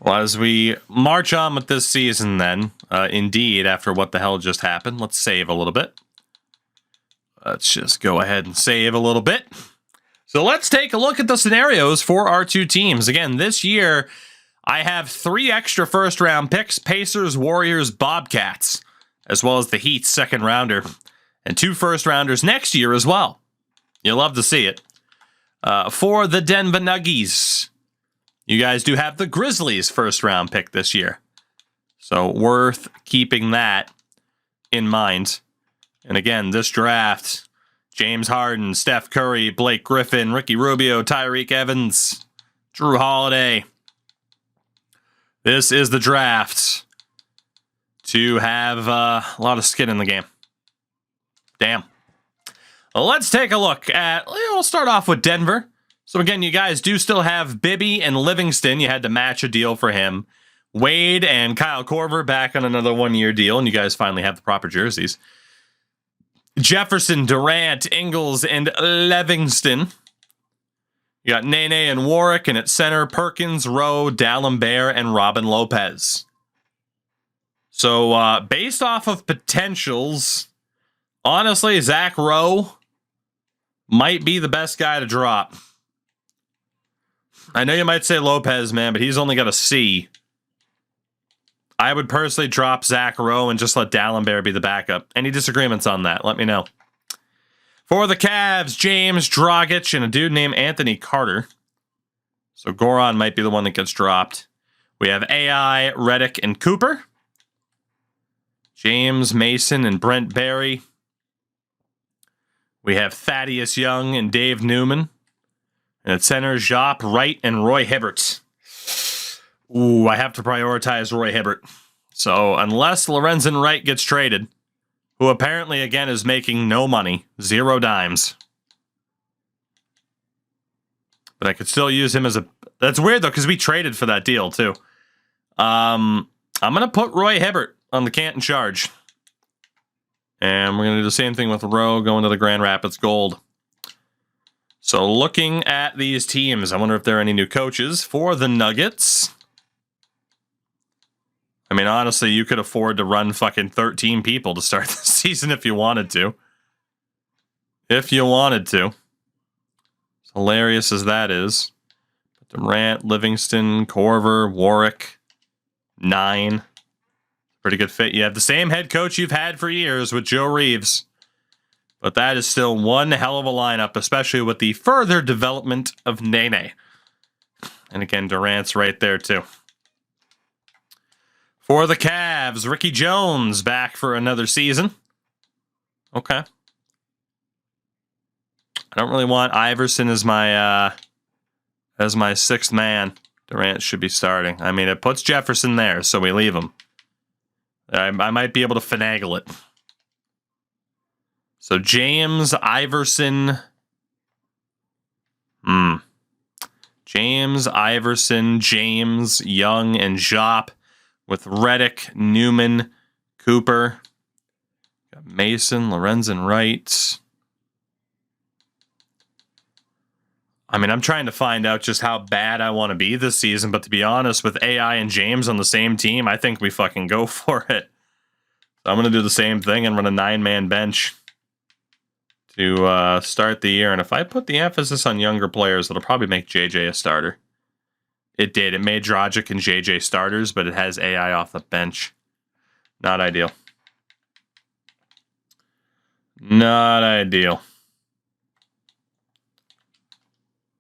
Well, as we march on with this season, then, indeed, after what the hell just happened, let's save a little bit. Let's just go ahead and save a little bit. So let's take a look at the scenarios for our two teams. Again, this year, I have 3 extra first-round picks, Pacers, Warriors, Bobcats, as well as the Heat's second rounder, and 2 first-rounders next year as well. You'll love to see it. For the Denver Nuggets, you guys do have the Grizzlies first-round pick this year. So worth keeping that in mind. And again, this draft, James Harden, Steph Curry, Blake Griffin, Ricky Rubio, Tyreek Evans, Drew Holiday. This is the draft to have a lot of skin in the game. Damn. Well, let's take a look at, we'll start off with Denver. So again, you guys do still have Bibby and Livingston. You had to match a deal for him. Wade and Kyle Korver back on another 1-year deal, and you guys finally have the proper jerseys. Jefferson, Durant, Ingles, and Livingston. You got Nene and Warwick, and at center, Perkins, Rowe, D'Alembert, and Robin Lopez. So based off of potentials, honestly, Zach Rowe might be the best guy to drop. I know you might say Lopez, man, but he's only got a C. I would personally drop Zach Rowe and just let D'Alembert be the backup. Any disagreements on that? Let me know. For the Cavs, James, Dragic, and a dude named Anthony Carter. So Goran might be the one that gets dropped. We have AI, Redick, and Cooper. James, Mason, and Brent Barry. We have Thaddeus Young and Dave Newman. And at center, Jop, Wright, and Roy Hibbert. Ooh, I have to prioritize Roy Hibbert. So unless Lorenzen Wright gets traded, who apparently, again, is making no money, 0 dimes. But I could still use him as a... That's weird, though, because we traded for that deal, too. I'm going to put Roy Hibbert on the Canton charge. And we're going to do the same thing with Rowe going to the Grand Rapids Gold. So looking at these teams, I wonder if there are any new coaches for the Nuggets. I mean, honestly, you could afford to run fucking 13 people to start the season if you wanted to. If you wanted to. As hilarious as that is. Durant, Livingston, Korver, Warwick, 9. Pretty good fit. You have the same head coach you've had for years with Joe Reeves. But that is still one hell of a lineup, especially with the further development of Nene. And again, Durant's right there, too. For the Cavs, Ricky Jones back for another season. Okay. I don't really want Iverson as my 6th man. Durant should be starting. I mean, it puts Jefferson there, so we leave him. I might be able to finagle it. So James, Iverson. James, Iverson, James, Young, and Jop. With Redick, Newman, Cooper. Got Mason, Lorenzen Wright. I mean, I'm trying to find out just how bad I want to be this season, but to be honest, with AI and James on the same team, I think we fucking go for it. So I'm going to do the same thing and run a 9-man bench to start the year. And if I put the emphasis on younger players, it'll probably make JJ a starter. It did. It made Dragic and JJ starters, but it has AI off the bench. Not ideal. Not ideal.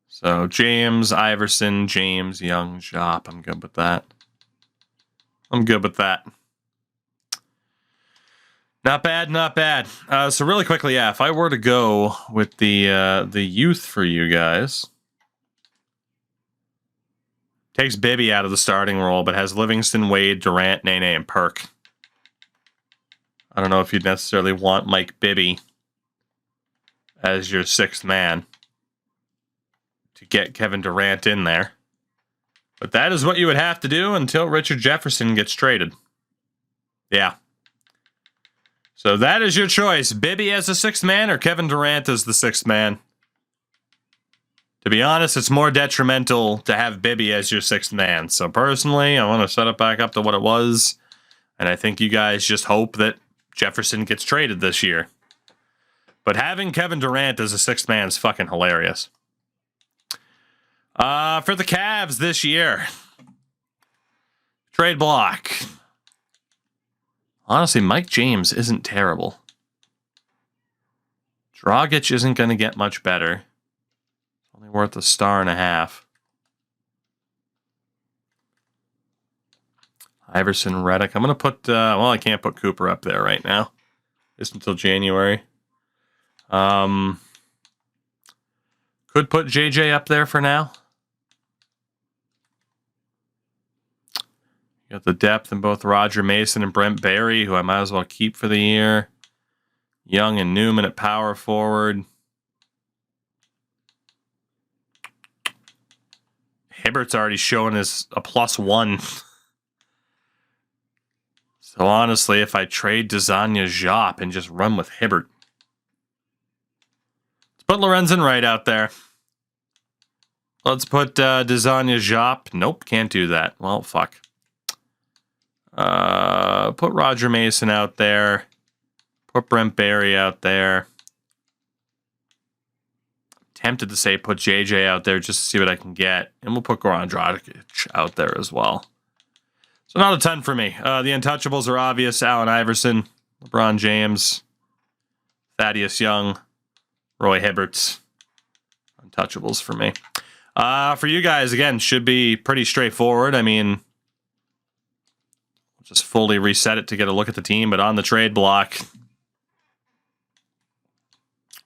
So James, Iverson, James, Young, Jop. I'm good with that. I'm good with that. Not bad, not bad. So really quickly, yeah, if I were to go with the youth for you guys, takes Bibby out of the starting role, but has Livingston, Wade, Durant, Nene, and Perk. I don't know if you'd necessarily want Mike Bibby as your 6th man to get Kevin Durant in there. But that is what you would have to do until Richard Jefferson gets traded. Yeah. So that is your choice. Bibby as the 6th man or Kevin Durant as the 6th man. To be honest, it's more detrimental to have Bibby as your sixth man. So personally, I want to set it back up to what it was. And I think you guys just hope that Jefferson gets traded this year. But having Kevin Durant as a sixth man is fucking hilarious. For the Cavs this year, trade block. Honestly, Mike James isn't terrible. Dragic isn't going to get much better. Only worth a star and a half. Iverson, Redick. I'm going to put, well, I can't put Cooper up there right now. Just until January. Could put JJ up there for now. You got the depth in both Roger Mason and Brent Barry, who I might as well keep for the year. Young and Newman at power forward. Hibbert's already showing us a +1. So honestly, if I trade Desanya Jop and just run with Hibbert. Let's put Lorenzen Wright out there. Let's put Desanya Jop. Nope, can't do that. Well, fuck. Put Roger Mason out there. Put Brent Barry out there. Tempted to say put JJ out there just to see what I can get. And we'll put Goran Dragic out there as well. So not a ton for me. The untouchables are obvious. Allen Iverson, LeBron James, Thaddeus Young, Roy Hibbert. Untouchables for me. For you guys, again, should be pretty straightforward. I mean, I'll just fully reset it to get a look at the team. But on the trade block,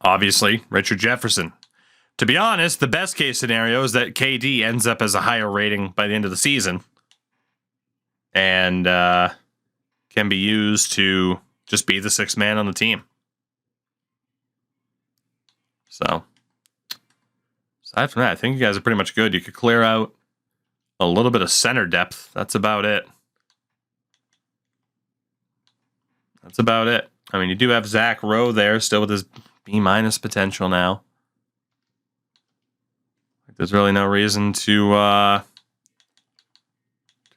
obviously, Richard Jefferson. To be honest, the best case scenario is that KD ends up as a higher rating by the end of the season. And can be used to just be the sixth man on the team. So, aside from that, I think you guys are pretty much good. You could clear out a little bit of center depth. That's about it. That's about it. I mean, you do have Zach Rowe there, still with his B- potential now. There's really no reason to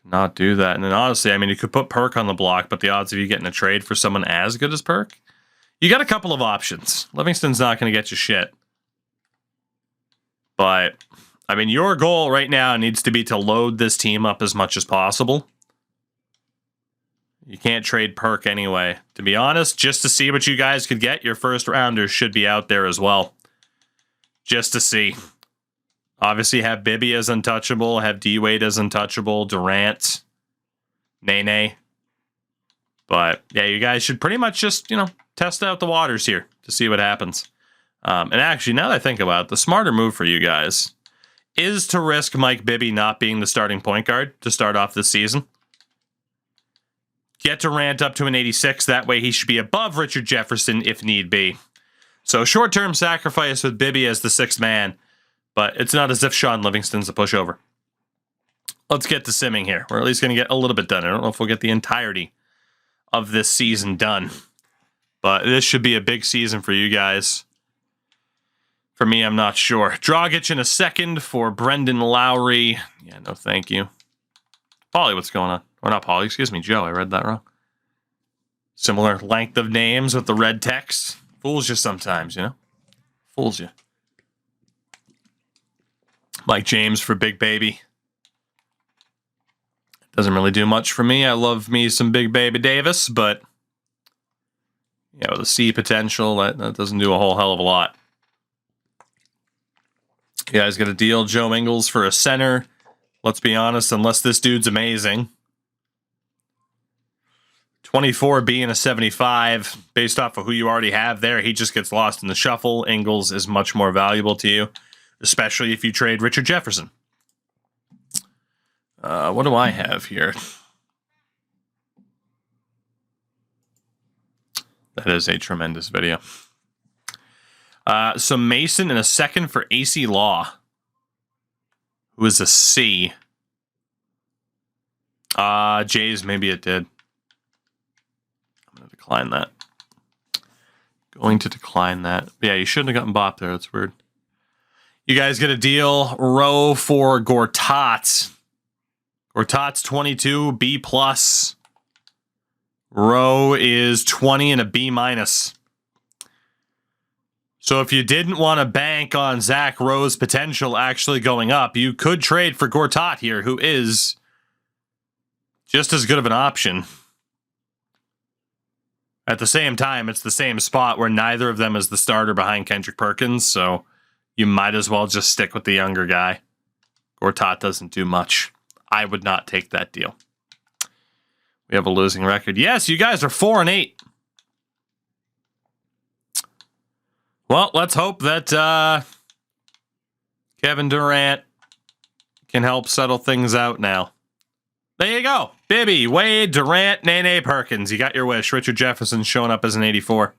not do that. And then honestly, I mean, you could put Perk on the block, but the odds of you getting a trade for someone as good as Perk, you got a couple of options. Livingston's not going to get you shit. But, I mean, your goal right now needs to be to load this team up as much as possible. You can't trade Perk anyway. To be honest, just to see what you guys could get, your first rounders should be out there as well. Just to see. Obviously, have Bibby as untouchable, have D-Wade as untouchable, Durant, Nene. But, yeah, you guys should pretty much just, test out the waters here to see what happens. And actually, now that I think about it, the smarter move for you guys is to risk Mike Bibby not being the starting point guard to start off this season. Get Durant up to an 86. That way he should be above Richard Jefferson if need be. So short-term sacrifice with Bibby as the sixth man. But it's not as if Sean Livingston's a pushover. Let's get to simming here. We're at least going to get a little bit done. I don't know if we'll get the entirety of this season done. But this should be a big season for you guys. For me, I'm not sure. Dragic in a second for Brendan Lowry. Yeah, no thank you. Paulie, what's going on? Or not Paulie, excuse me, Joe. I read that wrong. Similar length of names with the red text. Fools you sometimes, Fools you. Mike James for Big Baby. Doesn't really do much for me. I love me some Big Baby Davis, but yeah, with a C potential, that doesn't do a whole hell of a lot. You guys got a deal Joe Ingles for a center. Let's be honest, unless this dude's amazing. 24 being a 75, based off of who you already have there, he just gets lost in the shuffle. Ingles is much more valuable to you, especially if you trade Richard Jefferson. What do I have here? That is a tremendous video. So Mason in a second for AC Law, who is a C. Jays, maybe it did. I'm going to decline that. Going to decline that. Yeah, you shouldn't have gotten Bop there. That's weird. You guys get a deal. Row for Gortat. Gortat's 22, B+. Row is 20 and a B-. So if you didn't want to bank on Zach Rowe's potential actually going up, you could trade for Gortat here, who is just as good of an option. At the same time, it's the same spot where neither of them is the starter behind Kendrick Perkins, so you might as well just stick with the younger guy. Gortat doesn't do much. I would not take that deal. We have a losing record. Yes, you guys are 4-8. Well, let's hope that Kevin Durant can help settle things out now. There you go. Bibby, Wade, Durant, Nene, Perkins. You got your wish. Richard Jefferson showing up as an 84.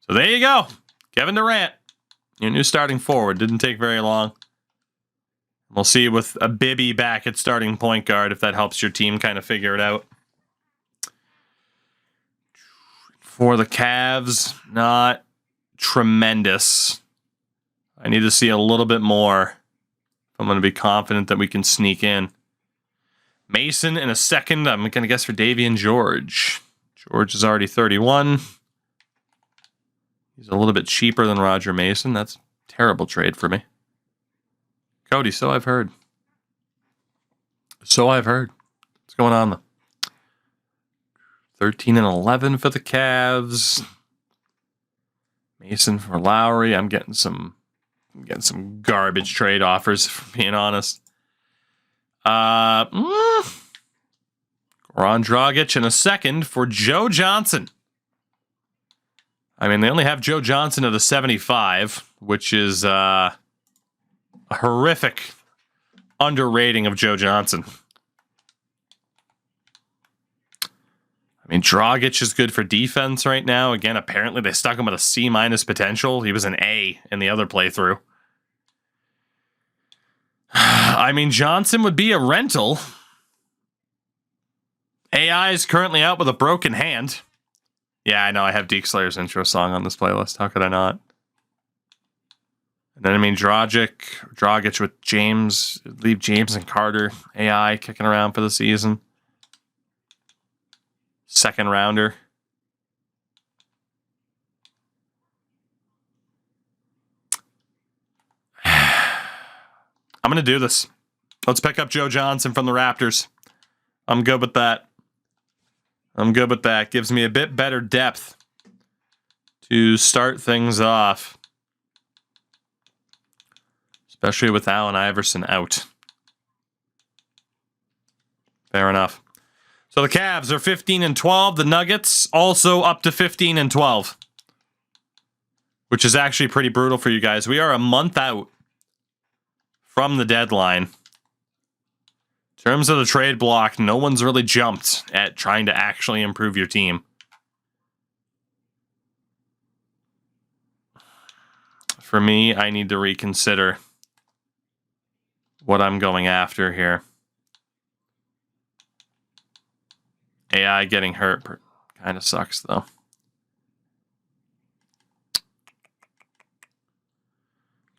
So there you go. Kevin Durant, your new starting forward. Didn't take very long. We'll see with a Bibby back at starting point guard if that helps your team kind of figure it out. For the Cavs, not tremendous. I need to see a little bit more if I'm going to be confident that we can sneak in. Mason in a second. I'm going to guess for Davian George. George is already 31. He's a little bit cheaper than Roger Mason. That's a terrible trade for me. Cody, so I've heard. So I've heard. What's going on, though? 13 and 11 for the Cavs. Mason for Lowry. I'm getting some garbage trade offers, for being honest. Goran Dragic in a second for Joe Johnson. I mean, they only have Joe Johnson at a 75, which is a horrific underrating of Joe Johnson. I mean, Dragic is good for defense right now. Again, apparently they stuck him at a C- potential. He was an A in the other playthrough. I mean, Johnson would be a rental. AI is currently out with a broken hand. Yeah, I know. I have Deke Slayer's intro song on this playlist. How could I not? And then, I mean, Dragic with James. Leave James and Carter. AI kicking around for the season. Second rounder. I'm going to do this. Let's pick up Joe Johnson from the Raptors. I'm good with that. Gives me a bit better depth to start things off. Especially with Allen Iverson out. Fair enough. So the Cavs are 15 and 12. The Nuggets also up to 15 and 12. Which is actually pretty brutal for you guys. We are a month out from the deadline. In terms of the trade block, no one's really jumped at trying to actually improve your team. For me, I need to reconsider what I'm going after here. AI getting hurt kind of sucks, though.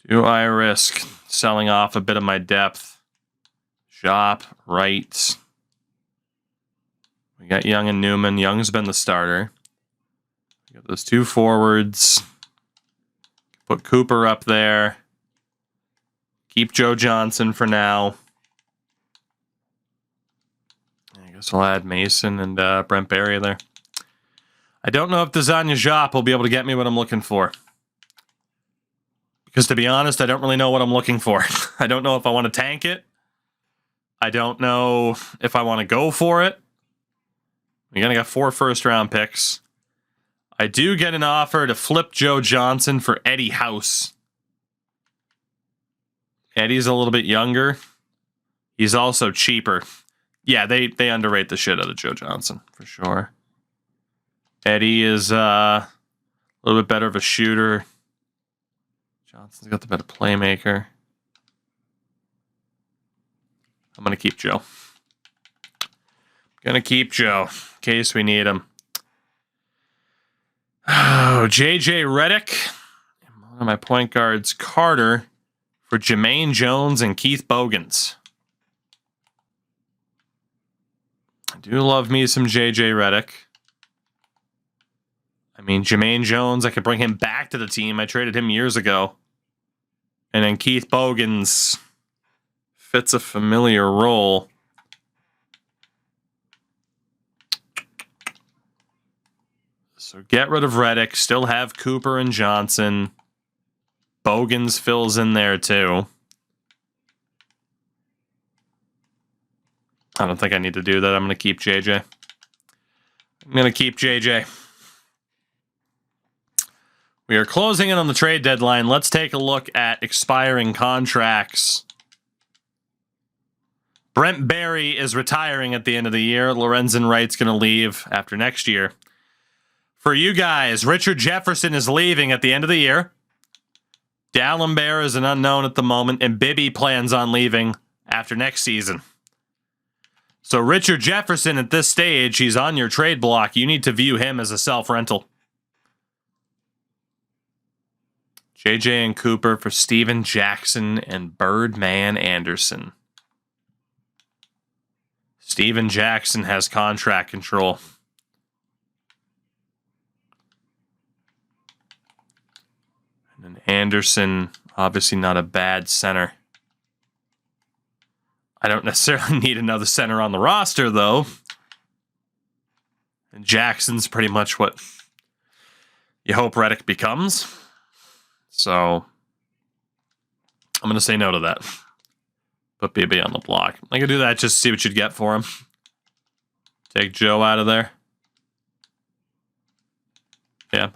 Do I risk selling off a bit of my depth? Shop, right. We got Young and Newman. Young's been the starter. We got those two forwards. Put Cooper up there. Keep Joe Johnson for now. I guess I'll add Mason and Brent Barry there. I don't know if Desanya Jop will be able to get me what I'm looking for. Because to be honest, I don't really know what I'm looking for. I don't know if I want to tank it. I don't know if I want to go for it. We're going to get 4 first-round picks. I do get an offer to flip Joe Johnson for Eddie House. Eddie's a little bit younger. He's also cheaper. Yeah, they underrate the shit out of Joe Johnson, for sure. Eddie is a little bit better of a shooter. Johnson's got the better playmaker. I'm going to keep Joe. In case we need him. Oh, JJ Redick. One of my point guards, Carter. for Jermaine Jones and Keith Bogans. I do love me some JJ Redick. I mean, Jermaine Jones, I could bring him back to the team. I traded him years ago. And then Keith Bogans fits a familiar role. So get rid of Redick. Still have Cooper and Johnson. Bogans fills in there too. I don't think I need to do that. I'm going to keep JJ. I'm going to keep JJ. We are closing in on the trade deadline. Let's take a look at expiring contracts. Brent Barry is retiring at the end of the year. Lorenzen Wright's going to leave after next year. For you guys, Richard Jefferson is leaving at the end of the year. Dallenberg is an unknown at the moment, and Bibby plans on leaving after next season. So Richard Jefferson at this stage, he's on your trade block. You need to view him as a self-rental. JJ and Cooper for Steven Jackson and Birdman Anderson. Steven Jackson has contract control. And then Anderson, obviously not a bad center. I don't necessarily need another center on the roster, though. And Jackson's pretty much what you hope Redick becomes. So I'm going to say no to that. Put BB on the block. I can do that just to see what you'd get for him. Take Joe out of there. Yeah,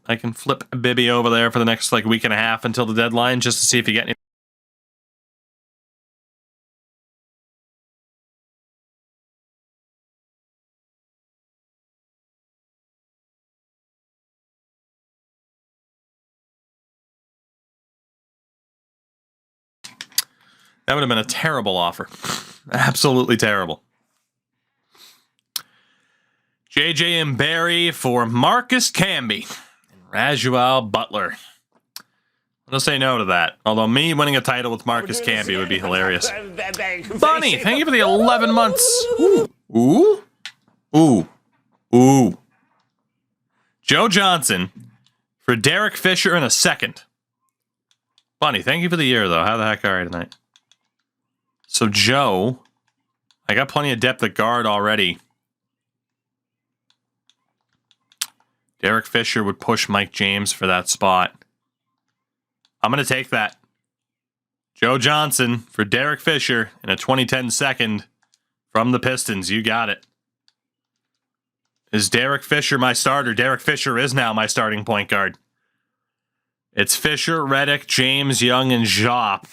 I can flip Bibby over there for the next like week and a half until the deadline just to see if you get any. That would have been a terrible offer. Absolutely terrible. JJ and Barry for Marcus Camby and Rajuel Butler. I'll say no to that. Although me winning a title with Marcus Camby would be hilarious. Bunny, thank you for the 11 months. Ooh. Ooh. Ooh. Ooh. Joe Johnson for Derek Fisher in a second. Bunny, thank you for the year, though. How the heck are you tonight? So, Joe, I got plenty of depth at guard already. Derek Fisher would push Mike James for that spot. I'm going to take that. Joe Johnson for Derek Fisher in a 2010 second from the Pistons. You got it. Is Derek Fisher my starter? Derek Fisher is now my starting point guard. It's Fisher, Redick, James, Young, and Jop.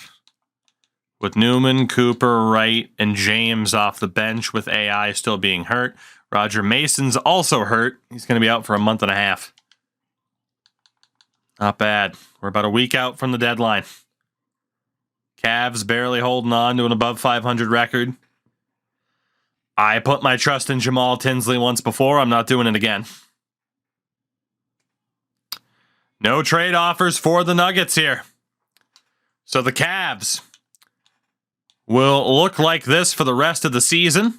With Newman, Cooper, Wright, and James off the bench with AI still being hurt. Roger Mason's also hurt. He's going to be out for a month and a half. Not bad. We're about a week out from the deadline. Cavs barely holding on to an above 500 record. I put my trust in Jamal Tinsley once before. I'm not doing it again. No trade offers for the Nuggets here. So the Cavs will look like this for the rest of the season.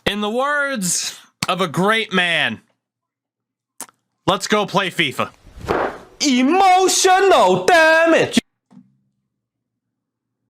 In the words of a great man, let's go play FIFA. Emotional damage.